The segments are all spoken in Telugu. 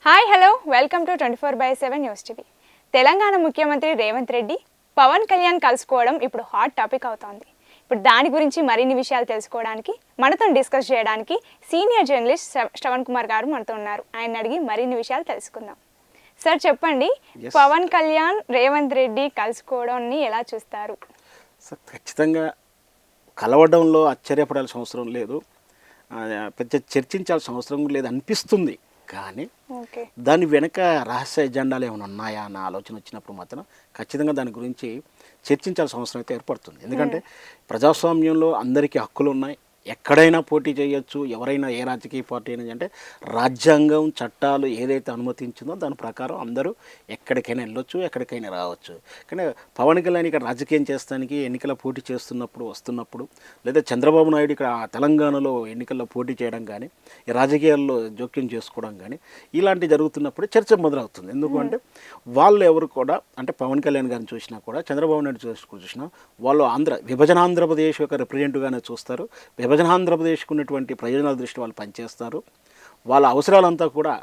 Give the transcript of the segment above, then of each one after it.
Hi hello welcome to 24/7 news TV. Telangana ముఖ్యమంత్రి రేవంత్ రెడ్డి పవన్ కళ్యాణ్ కలుసుకోవడం ఇప్పుడు హాట్ టాపిక్ అవుతోంది. ఇప్పుడు దాని గురించి మరిన్ని విషయాలు తెలుసుకోవడానికి మనతో డిస్కస్ చేయడానికి సీనియర్ జర్నలిస్ట్ శ్రవణ్ కుమార్ గారు మనతో ఉన్నారు. ఆయన అడిగి మరిన్ని విషయాలు తెలుసుకుందాం. సార్ చెప్పండి, పవన్ కళ్యాణ్ రేవంత్ రెడ్డి కలుసుకోవడాన్ని ఎలా చూస్తారు? సార్ ఖచ్చితంగా కలవడంలో ఆశ్చర్యపడాల్సిన అవసరం లేదు, పెద్ద చర్చించాల్సిన అవసరం లేదు అనిపిస్తుంది. కానీ దాని వెనక రహస్య ఎజెండాలు ఏమైనా ఉన్నాయా అన్న ఆలోచన వచ్చినప్పుడు మాత్రం ఖచ్చితంగా దాని గురించి చర్చించాల్సిన అవసరం అయితే ఏర్పడుతుంది. ఎందుకంటే ప్రజాస్వామ్యంలో అందరికీ హక్కులు ఉన్నాయి, ఎక్కడైనా పోటీ చేయొచ్చు, ఎవరైనా ఏ రాజకీయ పార్టీ అయినా. అంటే రాజ్యాంగం చట్టాలు ఏదైతే అనుమతించిందో దాని ప్రకారం అందరూ ఎక్కడికైనా వెళ్ళొచ్చు, ఎక్కడికైనా రావచ్చు. కానీ పవన్ కళ్యాణ్ ఇక్కడ రాజకీయం చేస్తానికి ఎన్నికల పోటీ వస్తున్నప్పుడు లేదా చంద్రబాబు నాయుడు ఇక్కడ తెలంగాణలో ఎన్నికల్లో పోటీ చేయడం కానీ, ఈ రాజకీయాల్లో జోక్యం చేసుకోవడం కానీ ఇలాంటివి జరుగుతున్నప్పుడు చర్చ మొదలవుతుంది. ఎందుకంటే వాళ్ళు ఎవరు కూడా, అంటే పవన్ కళ్యాణ్ గారిని చూసినా కూడా చంద్రబాబు నాయుడు చూసినా వాళ్ళు విభజన ఆంధ్రప్రదేశ్ యొక్క రిప్రజెంటివ్గానే చూస్తారు. విభజన ఆంధ్రప్రదేశ్కు ఉన్నటువంటి ప్రయోజనాల దృష్టి వాళ్ళు పనిచేస్తారు. వాళ్ళ అవసరాలంతా కూడా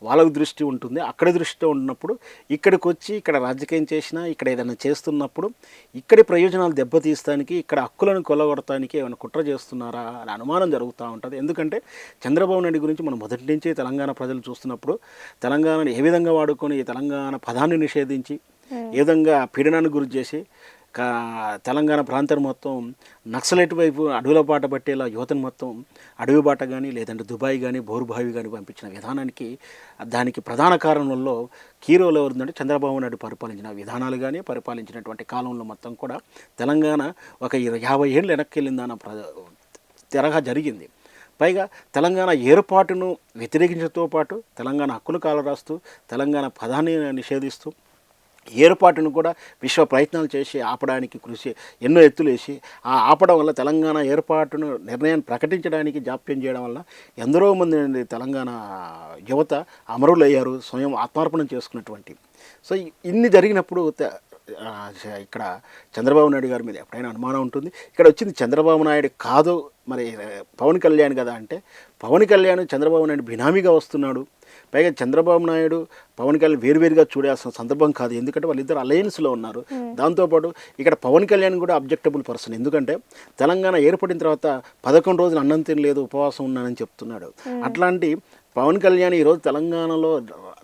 వాళ్ళకు దృష్టి ఉంటుంది. అక్కడ దృష్టితో ఉన్నప్పుడు ఇక్కడికి వచ్చి ఇక్కడ రాజకీయం చేసినా, ఇక్కడ ఏదైనా చేస్తున్నప్పుడు ఇక్కడి ప్రయోజనాలు దెబ్బతీస్తానికి, ఇక్కడ హక్కులను కొల్లగొడటానికి ఏమైనా కుట్ర చేస్తున్నారా అని అనుమానం జరుగుతూ ఉంటుంది. ఎందుకంటే చంద్రబాబు నాయుడు గురించి మనం మొదటి నుంచి తెలంగాణ ప్రజలు చూస్తున్నప్పుడు తెలంగాణను ఏ విధంగా వాడుకొని ఈ తెలంగాణ పదాన్ని నిషేధించి ఏ విధంగా పీడనానికి గురి చేసి తెలంగాణ ప్రాంతం మొత్తం నక్సలైట్ వైపు అడవుల బాట పట్టేలా యువతను మొత్తం అడవి బాట కానీ, లేదంటే దుబాయ్ కానీ, బోరుబావి కానీ పంపించిన విధానానికి దానికి ప్రధాన కారణంలో కీరోలు ఎవరుందంటే చంద్రబాబు నాయుడు పరిపాలించిన విధానాలు కానీ, పరిపాలించినటువంటి కాలంలో మొత్తం కూడా తెలంగాణ ఒక 50 ఏళ్ళు వెనక్కి వెళ్ళిందన్న తెరగా జరిగింది. పైగా తెలంగాణ ఏర్పాటును వ్యతిరేకించడంతో పాటు తెలంగాణ హక్కులు కాలరాస్తూ, తెలంగాణ పదాన్ని నిషేధిస్తూ, ఏర్పాటును కూడా విశ్వ ప్రయత్నాలు చేసి ఆపడానికి కృషి ఎన్నో ఎత్తులు వేసి ఆపడం వల్ల తెలంగాణ ఏర్పాటును నిర్ణయాన్ని ప్రకటించడానికి జాప్యం చేయడం వల్ల ఎందరో మంది తెలంగాణ యువత అమరులయ్యారు, స్వయం ఆత్మార్పణం చేసుకున్నటువంటి. సో ఇన్ని జరిగినప్పుడు ఇక్కడ చంద్రబాబు నాయుడు గారి మీద ఎప్పుడైనా అనుమానం ఉంటుంది. ఇక్కడ వచ్చింది చంద్రబాబు నాయుడు కాదు, మరి పవన్ కళ్యాణ్ కదా అంటే, పవన్ కళ్యాణ్ చంద్రబాబు నాయుడు బినామీగా వస్తున్నాడు. పైగా చంద్రబాబు నాయుడు పవన్ కళ్యాణ్ వేరువేరుగా చూడాల్సిన సందర్భం కాదు, ఎందుకంటే వాళ్ళిద్దరు అలయన్స్లో ఉన్నారు. దాంతోపాటు ఇక్కడ పవన్ కళ్యాణ్ కూడా అబ్జెక్టబుల్ పర్సన్. ఎందుకంటే తెలంగాణ ఏర్పడిన తర్వాత 11 రోజులు అన్నం తినలేదు, ఉపవాసం ఉన్నానని చెప్తున్నాడు. అట్లాంటి పవన్ కళ్యాణ్ ఈరోజు తెలంగాణలో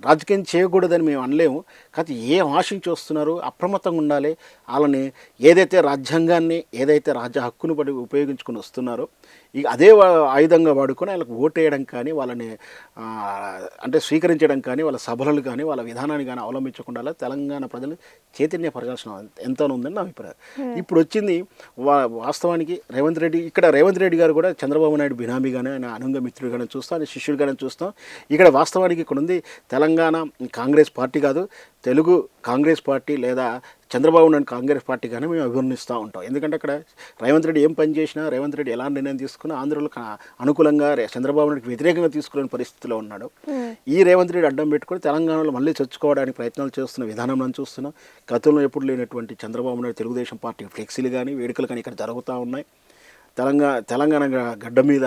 రాజకీయం చేయకూడదని మేము అనలేము. కాకపోతే ఏం ఆశించి వస్తున్నారు, అప్రమత్తంగా ఉండాలి. వాళ్ళని ఏదైతే రాజ్యాంగాన్ని, ఏదైతే రాజ్య హక్కును పడి ఉపయోగించుకొని వస్తున్నారో ఇక అదే ఆయుధంగా వాడుకొని వాళ్ళకి ఓటేయడం కానీ, వాళ్ళని అంటే స్వీకరించడం కానీ, వాళ్ళ సభలు కానీ, వాళ్ళ విధానాన్ని కానీ అవలంబించకుండా తెలంగాణ ప్రజలు చైతన్యపరచాల్సిన ఎంతో ఉందని నా అభిప్రాయం. ఇప్పుడు వచ్చింది వాస్తవానికి రేవంత్ రెడ్డి గారు కూడా చంద్రబాబు నాయుడు బినామీగానే, ఆయన అనుంగ మిత్రుడిగానే చూస్తాం, ఆయన శిష్యుడిగానే చూస్తాం. ఇక్కడ వాస్తవానికి ఇక్కడ ఉంది తెలంగాణ కాంగ్రెస్ పార్టీ కాదు, తెలుగు కాంగ్రెస్ పార్టీ లేదా చంద్రబాబు నాయుడు కాంగ్రెస్ పార్టీగానే మేము అభివర్ణిస్తూ ఉంటాం. ఎందుకంటే అక్కడ రేవంత్ రెడ్డి ఏం పని చేసినా, రేవంత్ రెడ్డి ఎలాంటి నిర్ణయం తీసుకున్నా ఆంధ్రలో అనుకూలంగా చంద్రబాబు నాయుడుకి వ్యతిరేకంగా తీసుకునే పరిస్థితిలో ఉన్నాడు. ఈ రేవంత్ రెడ్డి అడ్డం పెట్టుకొని తెలంగాణలో మళ్ళీ చొచ్చుకోవడానికి ప్రయత్నాలు చేస్తున్న విధానం మనం చూస్తున్నాం. గతంలో ఎప్పుడు లేనటువంటి చంద్రబాబు నాయుడు తెలుగుదేశం పార్టీ ఫ్లెక్సీలు కానీ, వేడుకలు కానీ ఇక్కడ జరుగుతూ ఉన్నాయి. తెలంగాణ గడ్డ మీద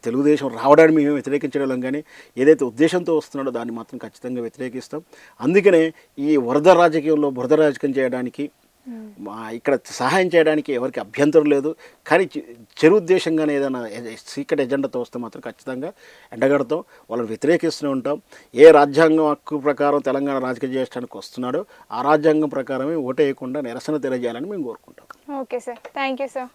తెలుగుదేశం రావడానికి మేము వ్యతిరేకించడం కానీ, ఏదైతే ఉద్దేశంతో వస్తున్నాడో దాన్ని మాత్రం ఖచ్చితంగా వ్యతిరేకిస్తాం. అందుకనే ఈ బురద రాజకీయం చేయడానికి ఇక్కడ సహాయం చేయడానికి ఎవరికి అభ్యంతరం లేదు. కానీ చెరు ఉద్దేశంగానే ఏదైనా సీక్రెట్ ఎజెండాతో వస్తే మాత్రం ఖచ్చితంగా ఎండగడతాం, వాళ్ళని వ్యతిరేకిస్తూనే ఉంటాం. ఏ రాజ్యాంగం హక్కు ప్రకారం తెలంగాణ రాజకీయం చేయడానికి వస్తున్నాడో ఆ రాజ్యాంగం ప్రకారమే ఓటేయకుండా నిరసన తెలియజేయాలని మేము కోరుకుంటాం. Okay sir, thank you sir.